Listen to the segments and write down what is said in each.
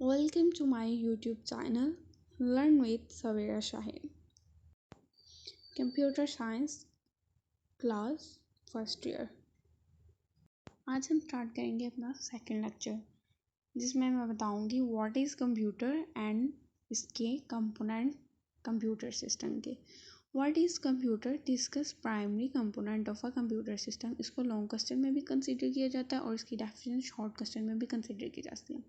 Welcome to my YouTube channel Learn with Savera Shahid. Computer science class first year. आज हम start करेंगे अपना second lecture जिसमें मैं बताऊंगी व्हाट इज़ कंप्यूटर एंड इसके कंपोनेंट कंप्यूटर सिस्टम के। What is computer discuss primary component of a computer system. इसको लॉन्ग क्वेश्चन में भी कंसीडर किया जाता है और इसकी डेफिनेशन शॉर्ट क्वेश्चन में भी कंसीडर की जाती है।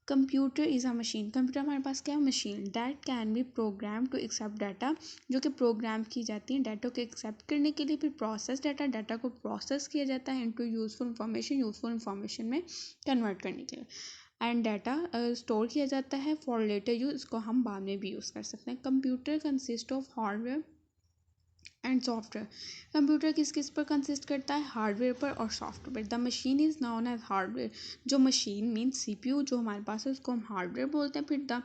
Computer is a machine. Computer हमारे पास क्या है? Machine that can be program to accept data, जो कि प्रोग्राम की जाती है डाटा को एक्सेप्ट करने के लिए, फिर प्रोसेस डाटा को प्रोसेस किया जाता है इनटू यूज़फुल इंफॉर्मेशन में कन्वर्ट करने के लिए, एंड डाटा स्टोर किया जाता है फॉर लेटर यूज। इसको हम बाद में भी यूज़ कर सकते हैं। Computer consist of hardware and software. Computer किस किस पर कंसिस्ट करता है? हार्डवेयर पर और software. The machine is known as hardware. जो मशीन मीन सीपीयू जो हमारे पास है उसको हम हार्डवेयर बोलते हैं। फिर the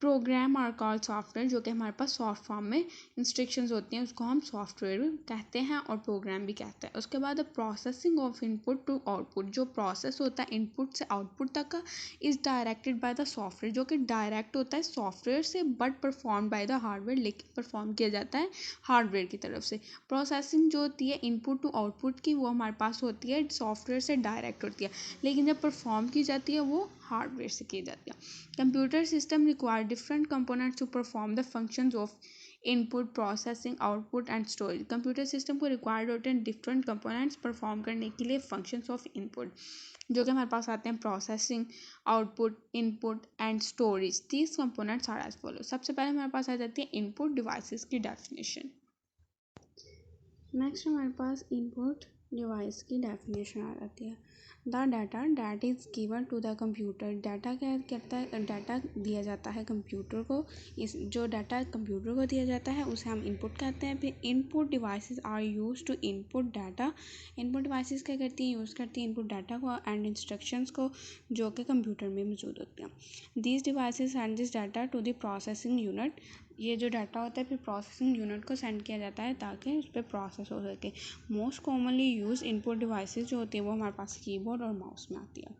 program are called software, जो कि हमारे पास सॉफ्ट फॉर्म में इंस्ट्रक्शंस होती हैं उसको हम सॉफ्टवेयर कहते हैं और प्रोग्राम भी कहते हैं। उसके बाद processing of input to output, जो प्रोसेस होता है इनपुट से आउटपुट तक का, is directed by the software, जो कि डायरेक्ट होता है सॉफ्टवेयर से but perform by the hardware, लेकिन परफॉर्म किया जाता है हार्डवेयर की तरफ से। प्रोसेसिंग जो होती है इनपुट टू आउटपुट की वो हमारे पास होती है सॉफ्टवेयर से डायरेक्ट होती है, लेकिन जब परफॉर्म की जाती है वो हार्डवेयर से की जाती है। Computer system require different components to perform the functions of input processing output and storage. Computer system को रिक्वायर्ड होते हैं डिफरेंट कंपोनेंट्स परफॉर्म करने के लिए फंक्शंस ऑफ इनपुट, जो कि हमारे पास आते हैं processing output input and storage. These components are as follow. सबसे पहले हमारे पास आ जाती है इनपुट डिवाइसेस की डेफिनेशन। नेक्स्ट हमारे पास इनपुट डिवाइस की डेफिनेशन आ जाती है। The data that is given to the computer. Data क्या कहता है? डाटा दिया जाता है कंप्यूटर को। इस जो डाटा कंप्यूटर को दिया जाता है उसे हम इनपुट कहते हैं। फिर input devices are use to input data. Input devices क्या करती हैं? यूज़ करती हैं इनपुट डाटा को एंड इंस्ट्रक्शंस को, जो कि कंप्यूटर में मौजूद होती हैं। These devices send this data to the processing unit. ये जो डाटा होता है फिर प्रोसेसिंग यूनिट को सेंड किया जाता है ताकि उस पर प्रोसेस हो सके। Most commonly use input devices जो होती है वो हमारे पास कीबोर्ड और माउस में आती है।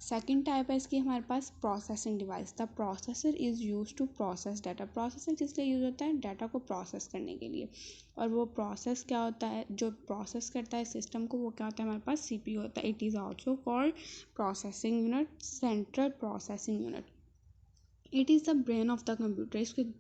सेकंड टाइप है इसकी हमारे पास processing device. The processor is use to process data. Processor किस लिए यूज़ होता है? डाटा को प्रोसेस करने के लिए। और वो प्रोसेस क्या होता है? जो प्रोसेस करता है सिस्टम को वो क्या होता है? हमारे पास सीपीयू होता है। It is also called processing unit, central processing unit. It is the brain of the computer. इसको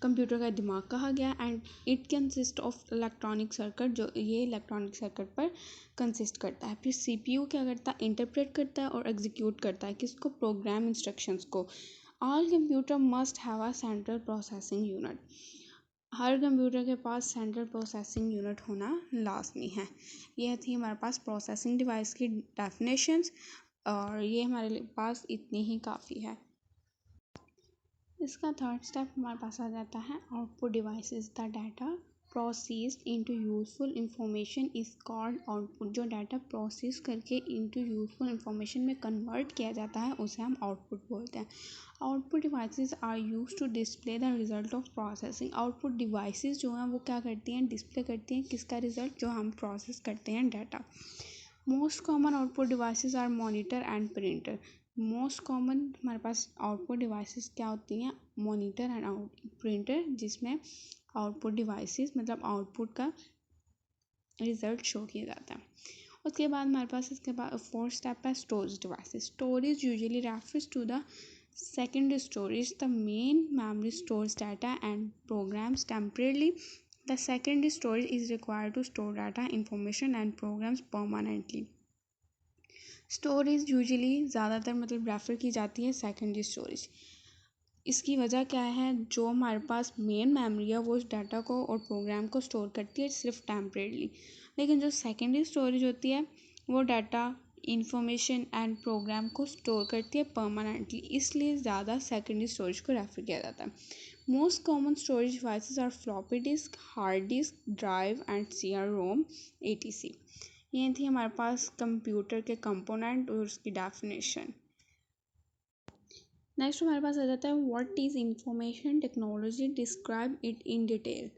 कंप्यूटर का दिमाग कहा गया and it consist of electronic circuit, जो ये इलेक्ट्रॉनिक सर्किट पर कंसिस्ट करता है। फिर सीपीयू क्या करता है? इंटरप्रेट करता है और एग्जीक्यूट करता है किसको? प्रोग्राम इंस्ट्रक्शंस को। All computer must have a central processing unit. Her computer के पास सेंट्रल प्रोसेसिंग यूनिट होना लाजमी है। यह थी हमारे पास प्रोसेसिंग डिवाइस की डेफिनेशंस और ये हमारे पास इतनी ही काफ़ी है। इसका थर्ड स्टेप हमारे पास आ जाता है output devices. The data processed into useful information is called output. जो डाटा प्रोसेस करके इनटू यूजफुल इंफॉर्मेशन में कन्वर्ट किया जाता है उसे हम आउटपुट बोलते हैं। Output devices are use to display the result of processing. Output devices जो हैं वो क्या करती हैं? डिस्प्ले करती हैं किसका रिजल्ट? जो हम प्रोसेस करते हैं data. Most common output devices are monitor and printer. Most common हमारे पास आउटपुट डिवाइसेस क्या होती हैं? मॉनिटर एंड प्रिंटर, जिसमें आउटपुट डिवाइसेस मतलब आउटपुट का रिजल्ट शो किया जाता है। उसके बाद हमारे पास इसके बाद फोर्थ स्टेप है storage devices. Storage usually refers to the secondary storage. The main memory stores data and programs temporarily. The secondary storage is required to store data, information and programs permanently. Storage usually ज़्यादातर मतलब refer की जाती है secondary storage. इसकी वजह क्या है? जो हमारे पास मेन मेमोरी है वो उस डाटा को और प्रोग्राम को स्टोर करती है सिर्फ टेम्परेली, लेकिन जो सेकेंडरी स्टोरेज होती है वो डाटा इंफॉर्मेशन एंड प्रोग्राम को स्टोर करती है परमानेंटली, इसलिए ज़्यादा सेकेंडरी स्टोरेज को रेफ़र किया जाता है। Most common storage devices are floppy disk, hard disk, drive and CR-ROM etc। ये थी हमारे पास कंप्यूटर के कंपोनेंट और उसकी डेफिनेशन। नेक्स्ट हमारे पास आ जाता है what is information technology, describe it in detail.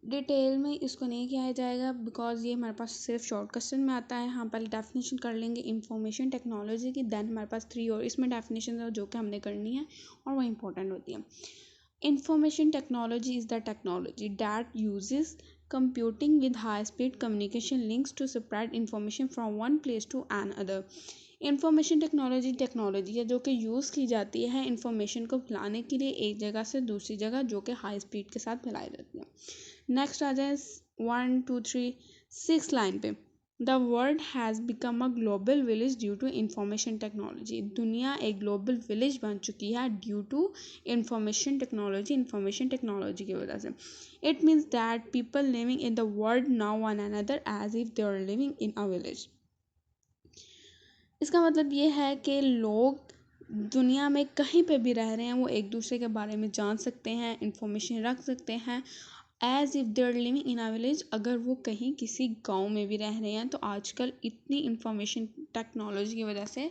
Detail में इसको नहीं किया जाएगा बिकॉज ये हमारे पास सिर्फ शॉर्ट क्वेश्चन में आता है। हाँ, पहले डेफिनेशन कर लेंगे इंफॉर्मेशन टेक्नोलॉजी की, देन हमारे पास 3 और इसमें डेफिनेशन है जो कि हमने करनी है और वो इंपॉर्टेंट होती है। Information technology is the technology that uses computing with high speed communication links to spread information from one place to another। Information technology है जो कि यूज़ की जाती है इंफॉर्मेशन को फैलाने के लिए एक जगह से दूसरी जगह, जो कि हाई स्पीड के साथ फैलाई जाती है। नेक्स्ट आ जाए 1 2 3 6 लाइन पे। The world has become a global village due to information technology. दुनिया एक ग्लोबल विलेज बन चुकी है ड्यू टू इंफॉर्मेशन टेक्नोलॉजी की वजह से। It means that people living in the world now one another as if they are living in a village. इसका मतलब ये है कि लोग दुनिया में कहीं पे भी रह रहे हैं वो एक दूसरे के बारे में जान सकते हैं, इंफॉर्मेशन रख सकते हैं as if they are living in a village. अगर वो कहीं किसी गांव में भी रह रहे हैं तो आजकल इतनी इंफॉर्मेशन टेक्नोलॉजी की वजह से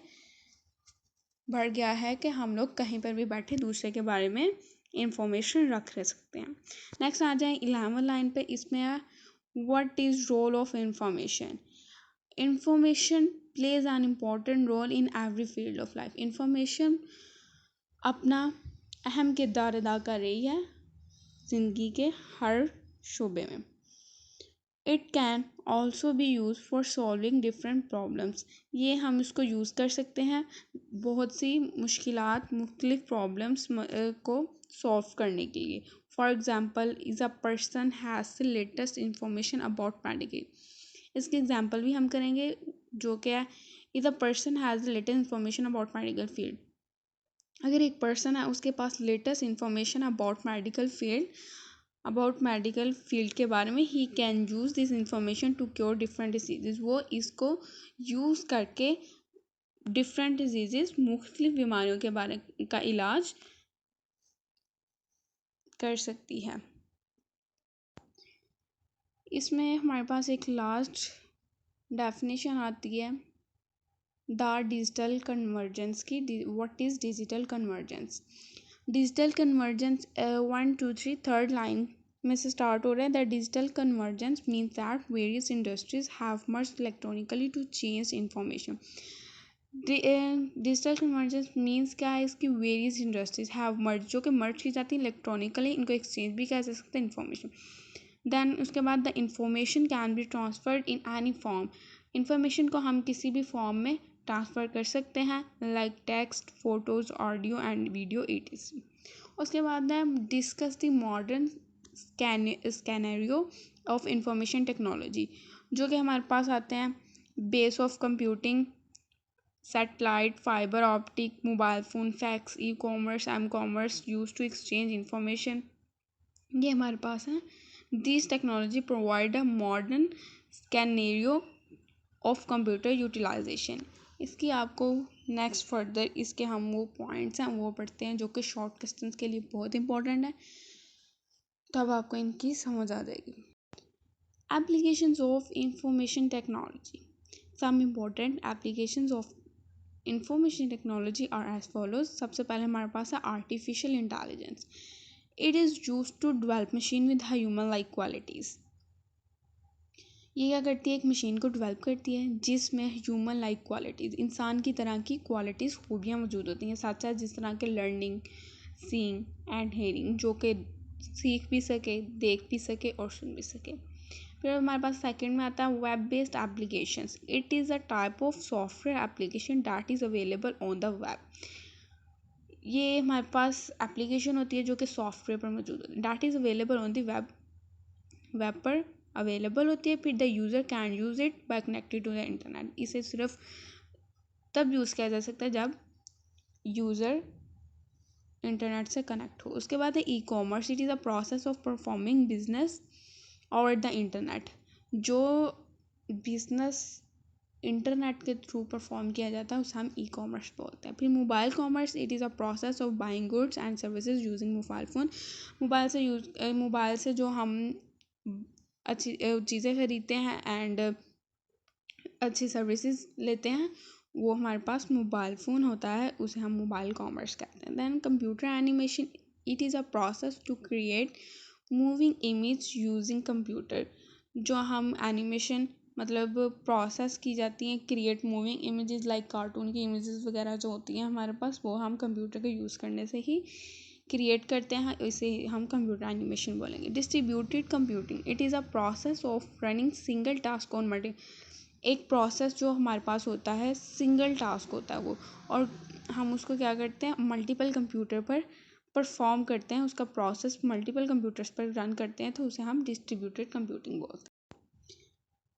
बढ़ गया है कि हम लोग कहीं पर भी बैठे दूसरे के बारे में इंफॉर्मेशन रख सकते हैं। नेक्स्ट आ जाए 11 लाइन पे। इसमें what is role of information. Information plays an important role in every field of life. Information अपना अहम किरदार अदा कर रही है ज़िंदगी के हर शोबे में। It can also be use for solving different problems. ये हम इसको यूज़ कर सकते हैं बहुत सी मुश्किलात मुख्तलिफ प्रॉब्लम्स को सॉल्व करने के लिए। For example, is a person has the latest information about medical. इसके एग्जाम्पल भी हम करेंगे जो क्या है, is a person has the latest information about medical field. अगर एक पर्सन है उसके पास latest information about medical field के बारे में, he can use this information to cure different diseases. वो इसको यूज़ करके डिफरेंट डिजीजेज मुख्तलिफ बीमारियों के बारे का इलाज कर सकती है। इसमें हमारे पास एक लास्ट डेफिनेशन आती है द डिजिटल कन्वर्जेंस की। What is digital convergence. Digital convergence 1 2 3 third line में से स्टार्ट हो रहा है। The digital convergence means that various industries have merged electronically to change information. Digital convergence means क्या है, इसकी वेरियस इंडस्ट्रीज हैव मर्ज, जो कि मर्ज की जाती है इलेक्ट्रॉनिकली, इनको एक्सचेंज भी किया जा सकता है इंफॉर्मेशन। देन उसके बाद the information can be transferred in any form. Information को हम किसी भी फॉर्म में ट्रांसफ़र कर सकते हैं like text, photos, audio and video etc। उसके बाद है discuss the modern scenario of information technology, जो कि हमारे पास आते हैं base of computing, satellite, fibre optic, mobile phone, fax, e commerce, m commerce use to exchange information. ये हमारे पास हैं। This technology provide a modern scenario of computer utilisation. इसकी आपको नेक्स्ट फर्दर इसके हम वो पॉइंट्स हैं वो पढ़ते हैं जो कि शॉर्ट क्वेश्चंस के लिए बहुत इंपॉर्टेंट है, तब आपको इनकी समझ आ जाएगी। Applications of information technology. Some important applications of information technology are as follows. सबसे पहले हमारे पास है artificial intelligence. It is use to develop machine with human like qualities. ये क्या करती है, एक मशीन को डेवलप करती है जिसमें ह्यूमन लाइक क्वालिटीज़, इंसान की तरह की क्वालिटीज़ खूबियाँ मौजूद होती हैं, साथ साथ जिस तरह के लर्निंग, सीइंग एंड हेयरिंग, जो कि सीख भी सके, देख भी सके और सुन भी सके। फिर हमारे पास सेकंड में आता है web based applications. It is a type of software application that is available on the web. ये हमारे पास एप्लीकेशन होती है जो कि सॉफ्टवेयर पर मौजूद होती है, that is available on the web पर अवेलेबल होती है। फिर the user can use it by connected to the internet. इसे सिर्फ तब यूज़ किया जा सकता है जब यूज़र इंटरनेट से कनेक्ट हो। उसके बाद है e commerce. It is a process of performing business और द इंटरनेट। जो बिजनेस इंटरनेट के थ्रू परफॉर्म किया जाता है उसे हम ई कॉमर्स बोलते हैं। फिर mobile commerce. It is a process of buying goods and services using mobile phone. Mobile से जो हम अच्छी चीज़ें खरीदते हैं एंड अच्छी सर्विसेज लेते हैं, वो हमारे पास मोबाइल फ़ोन होता है, उसे हम मोबाइल कॉमर्स कहते हैं। Then computer animation. It is a process to create moving image using computer, जो हम एनिमेशन मतलब प्रोसेस की जाती हैं, create moving images like cartoon की इमेजेस वगैरह जो होती हैं हमारे पास, वो हम कंप्यूटर के यूज़ करने से ही क्रिएट करते हैं, इसे हम कंप्यूटर एनिमेशन बोलेंगे। Distributed computing, it is a process of running single task on multi, एक प्रोसेस जो हमारे पास होता है, सिंगल टास्क होता है वो, और हम उसको क्या करते हैं, मल्टीपल कंप्यूटर पर परफॉर्म करते हैं, उसका प्रोसेस मल्टीपल कंप्यूटर्स पर रन करते हैं, तो उसे हम डिस्ट्रीब्यूटेड कंप्यूटिंग बोलते हैं।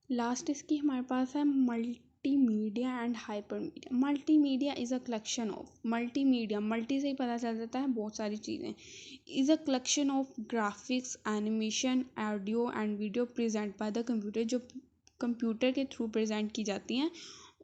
लास्ट इसकी हमारे पास है multimedia and hypermedia. Multimedia is a collection of, multimedia, multi से ही पता चल जाता है बहुत सारी चीज़ें, is a collection of graphics, animation, audio and video present by the computer, जो कंप्यूटर के थ्रू प्रेजेंट की जाती हैं,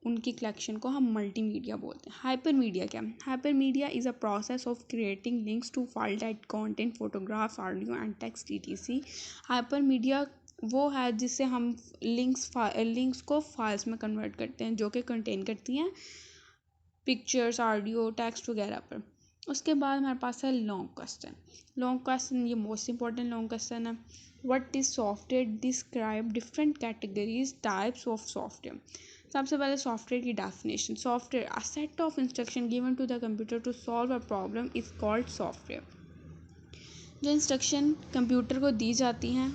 उनकी कलेक्शन को हम मल्टीमीडिया बोलते हैं। हाइपर मीडिया क्या है? Hyper media is a process of creating links to file that content photograph, audio and text etc। Hyper media वो है जिससे हम लिंक्स को फाइल्स में कन्वर्ट करते हैं, जो कि कंटेन करती हैं पिक्चर्स, ऑडियो, टेक्स्ट वगैरह पर। उसके बाद हमारे पास है लॉन्ग क्वेश्चन। लॉन्ग क्वेश्चन ये मोस्ट इंपॉर्टेंट लॉन्ग क्वेश्चन है। What is software? Describe different categories types of software. सबसे पहले सॉफ्टवेयर की definition. Software a set of instruction given to the computer to solve a problem is called software. जो instruction computer को दी जाती हैं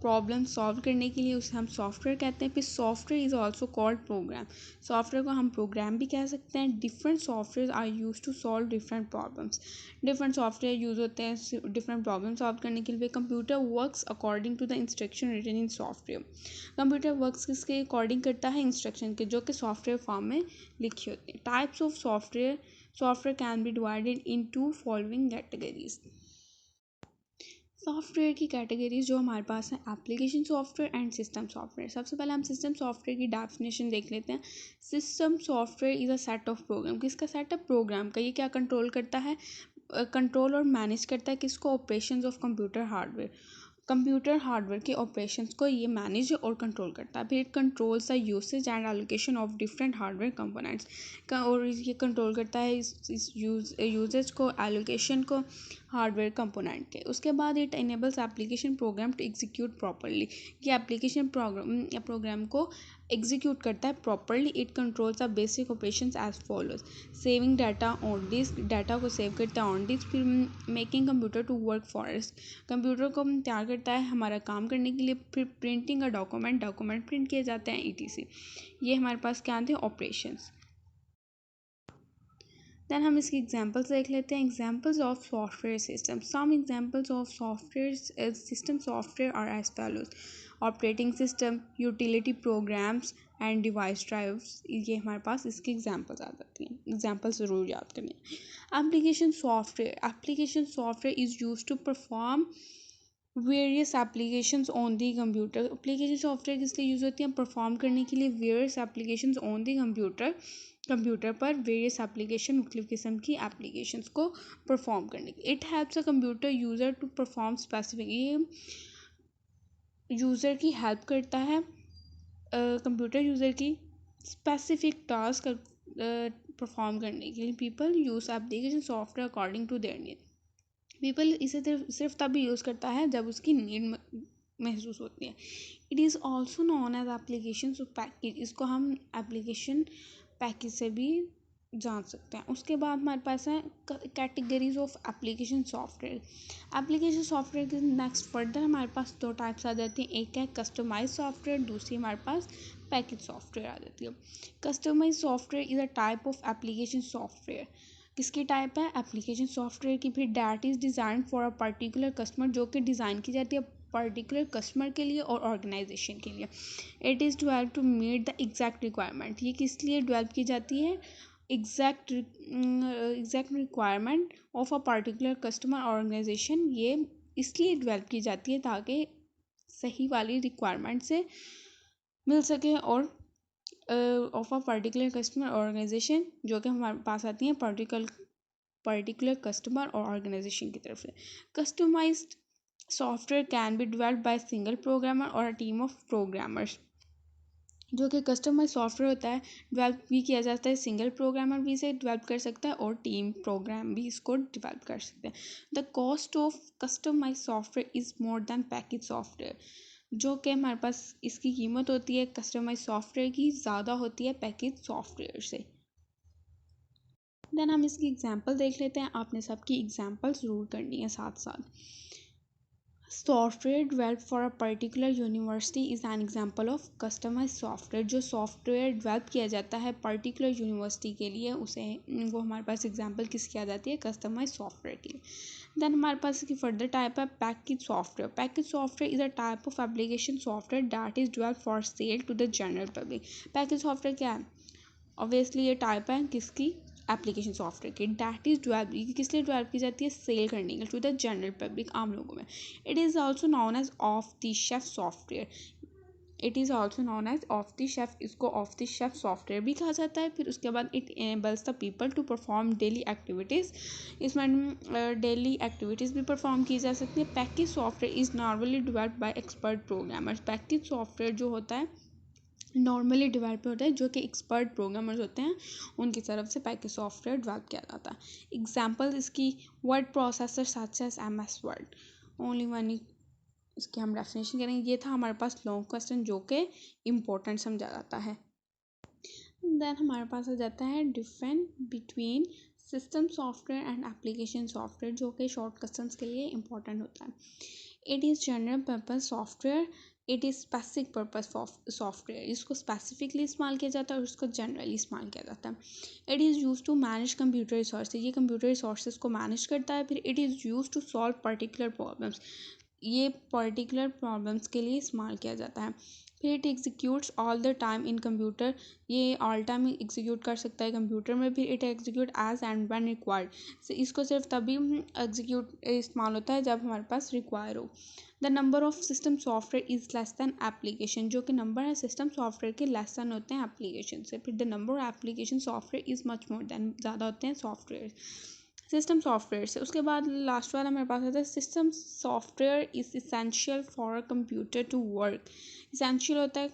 problem solve करने के लिए, उसे हम सॉफ्टवेयर कहते हैं। फिर software is also called program. Software को हम प्रोग्राम भी कह सकते हैं। Different software are use to solve different problems. Different software use होते हैं डिफरेंट प्रॉब्लम सॉल्व करने के लिए। Computer works according to the instruction written in software. Computer works किसके अकॉर्डिंग करता है? इंस्ट्रक्शन के, जो कि सॉफ्टवेयर फॉर्म में लिखी होती है। Types of software. Software can be divided into following categories. Software की कैटेगरीज जो हमारे पास हैं, application software and system software. सबसे पहले हम सिस्टम सॉफ्टवेयर की डेफिनेशन देख लेते हैं। System software is a set of program. किसका सेट अप? प्रोग्राम का। ये क्या कंट्रोल करता है? कंट्रोल और मैनेज करता है किसको? Operations of computer hardware. Computer hardware के ऑपरेशंस को ये मैनेज और कंट्रोल करता है। फिर it controls the usage and allocation of different hardware components का, और ये कंट्रोल करता है इस यूजेज को, एलोकेशन को हार्डवेयर कंपोनेंट के। उसके बाद it enables application program to execute properly. ये एप्लीकेशन प्रोग्राम को एग्जीक्यूट करता है properly. It controls the basic operations as follows. Saving data on disk, data को सेव करता है ऑन डिस्क। फिर making computer to work for us, computer को तैयार करता है हमारा काम करने के लिए। फिर प्रिंटिंग का डॉक्यूमेंट, डॉक्यूमेंट प्रिंट किए जाते हैं etc। ये हमारे पास क्या थे? ऑपरेशंस। देन हम इसकी एग्जांपल्स देख लेते हैं। Examples of software system. Some examples of software system software are as follows. Operating system, utility programs and device drives, ये हमारे पास इसकी एग्जांपल्स आ जाती हैं। एग्जांपल ज़रूर याद करनी है। Application software. Application software is use to perform various applications on the computer. Application software किस लिए यूज़ होती हैं? परफॉर्म करने के लिए various applications on the computer पर वेरियस एप्लीकेशन, मुख्तलिफ किस्म की एप्लीकेशंस को परफॉर्म करने के। It helps a computer user to perform specific, ये यूज़र की हेल्प करता है कंप्यूटर यूज़र की स्पेसिफिक टास्क परफॉर्म करने के लिए। People use application software according to their need. People इसे सिर्फ तभी यूज़ करता है जब उसकी नीड महसूस होती है। It is also known as application package. इसको हम एप्लीकेशन पैकेज से भी जान सकते हैं। उसके बाद हमारे पास है categories of application software. Application software के नेक्स्ट फर्दर हमारे पास दो टाइप्स आ जाती हैं। एक है कस्टमाइज सॉफ्टवेयर, दूसरी हमारे पास पैकेज सॉफ्टवेयर आ जाती है। Customise software is a type of application software. किसकी टाइप है? एप्लीकेशन सॉफ्टवेयर की। फिर that is design for a particular customer, जो कि डिज़ाइन की जाती है पर्टिकुलर कस्टमर के लिए और ऑर्गेनाइजेशन के लिए। It is develop to meet the exact requirement. ये किस लिए डेवलप की जाती है? Exact requirement of a particular customer organisation. ये इसलिए डेवलप की जाती है ताकि सही वाली रिक्वायरमेंट से मिल सके, और of a particular customer organisation, जो कि हमारे पास आती हैं पर्टिकुलर कस्टमर और ऑर्गेनाइजेशन की तरफ से। Customised software can be developed by single programmer और अ टीम ऑफ प्रोग्रामर्स। जो कि कस्टमाइज सॉफ्टवेयर होता है, डेवलप भी किया जाता है, सिंगल प्रोग्रामर भी इसे डेवलप कर सकता है और टीम प्रोग्राम भी इसको डेवलप कर सकते हैं। The cost of customise software is more than package software, जो कि हमारे पास इसकी कीमत होती है कस्टमाइज सॉफ्टवेयर की ज़्यादा होती है पैकेज सॉफ्टवेयर से। देन हम इसकी एग्जांपल देख लेते हैं। आपने सबकी एग्जांपल ज़रूर करनी है साथ साथ। Software develop for a particular university is an example of customise software. जो सॉफ्टवेयर डेवलप किया जाता है पर्टिकुलर यूनिवर्सिटी के लिए, उसे वो हमारे पास एग्जांपल किसकी आ जाती है, कस्टमाइज सॉफ्टवेयर की। देन हमारे पास इसकी फर्दर टाइप है package software. Package software is a type of application software that is develop for sale to the general public. Package software क्या है, ऑब्वियसली ये टाइप है किसकी, एप्लीकेशन सॉफ्टवेयर की। डैट इज़ डेवलप, किस लिए डेवलप की जाती है, सेल करने के टू द जनरल पब्लिक, आम लोगों में। It is also known as off the shelf software. It is also known as off the shelf, इसको ऑफ द शेफ सॉफ्टवेयर भी कहा जाता है। फिर उसके बाद it enables the people to perform daily activities. इसमें डेली एक्टिविटीज़ भी परफॉर्म की जा सकती है। Package software is normally developed by expert programmers. Package software जो होता है नॉर्मली डेवलप होता है, जो कि एक्सपर्ट प्रोग्रामर्स होते हैं, उनकी तरफ से पैकेज सॉफ्टवेयर डेवलप किया जाता है। एग्जांपल इसकी word processor such as MS word, only one. इसकी हम डेफिनेशन करेंगे। ये था हमारे पास लॉन्ग क्वेश्चन जो कि इम्पोर्टेंट समझा जाता है। देन हमारे पास आ जाता है difference between system software and application software, जो कि शॉर्ट क्वेश्चंस के लिए इंपॉर्टेंट होता है। It is general purpose software, it is specific purpose software. इसको स्पेसिफिकली इस्तेमाल किया जाता है और इसको जनरली इस्तेमाल किया जाता है। It is use to manage computer resources, ये कंप्यूटर रिसोर्सेज को मैनेज करता है। फिर it is use to solve particular problems, ये पर्टिकुलर प्रॉब्लम्स के लिए इस्तेमाल किया जाता है। फिर it executes all the time in computer, ये ऑल टाइम एग्जीक्यूट कर सकता है कंप्यूटर में। फिर it execute as and when required, इसको सिर्फ तभी एग्जीक्यूट इस्तेमाल होता है जब हमारे पास रिक्वायर हो। The number of system software is less than application, जो कि नंबर है सिस्टम सॉफ्टवेयर के लेस दैन होते हैं एप्लीकेशन से। फिर the number of application software is much more than, ज़्यादा होते हैं सॉफ्टवेयर सिस्टम सॉफ्टवेयर से। उसके बाद लास्ट वाला मेरे पास आता है system software is essential for a computer to work. Essential होता है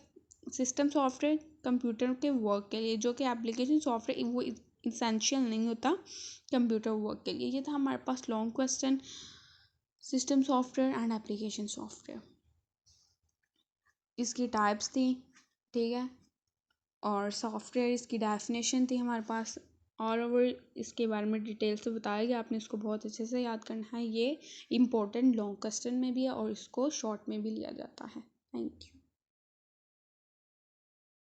सिस्टम सॉफ्टवेयर कंप्यूटर के वर्क के लिए, जो कि एप्लीकेशन सॉफ्टवेयर वो इसेंशियल नहीं होता कंप्यूटर वर्क के लिए। ये था हमारे पास long question system software and application software, इसकी टाइप्स थी, ठीक है, और सॉफ्टवेयर इसकी डेफिनेशन थी हमारे पास। ऑल ओवर इसके बारे में डिटेल से बताया गया, आपने इसको बहुत अच्छे से याद करना है। ये इम्पोर्टेंट लॉन्ग क्वेश्चन में भी है और इसको शॉर्ट में भी लिया जाता है। Thank you.